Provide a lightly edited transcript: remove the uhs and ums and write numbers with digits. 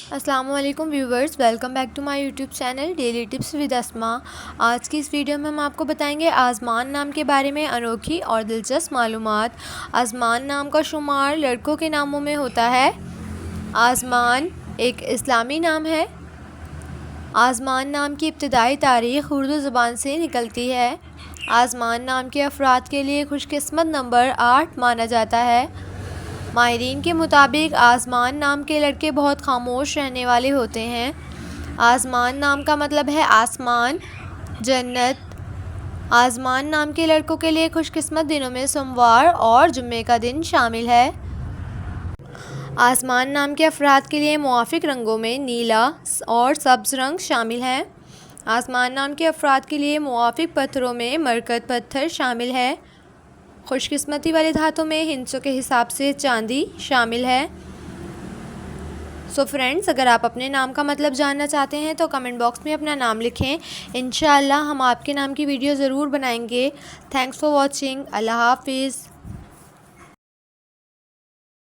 अस्सलाम वालेकुम viewers, welcome back to my YouTube channel daily tips with Asma. आज की इस वीडियो में हम आपको बताएंगे आज़मान नाम के बारे में अनोखी और दिलचस्प मालूमात। आज़मान नाम का शुमार लड़कों के नामों में होता है। आज़मान एक इस्लामी नाम है। आज़मान नाम की इब्तिदाई तारीख़ उर्दू ज़बान से निकलती है। आज़मान नाम के अफराद के लिए खुशकिस्मत नंबर 8 माना जाता है। माहिरीन के मुताबिक आज़मान नाम के लड़के बहुत खामोश रहने वाले होते हैं। आज़मान नाम का मतलब है आसमान, जन्नत। आज़मान नाम के लड़कों के लिए खुशकिस्मत दिनों में सोमवार और जुम्मे का दिन शामिल है। आज़मान नाम के अफराद के लिए मुआफ़िक रंगों में नीला और सब्ज़ रंग शामिल है। आज़मान नाम के अफराद के लिए मुआफ़िक पत्थरों में मरकत पत्थर शामिल है। खुशकिस्मती वाले धातों में हिंसों के हिसाब से चांदी शामिल है। सो फ्रेंड्स, अगर आप अपने नाम का मतलब जानना चाहते हैं तो कमेंट बॉक्स में अपना नाम लिखें। इंशाअल्लाह हम आपके नाम की वीडियो ज़रूर बनाएंगे। Thanks for watching. अल्लाह हाफिज़।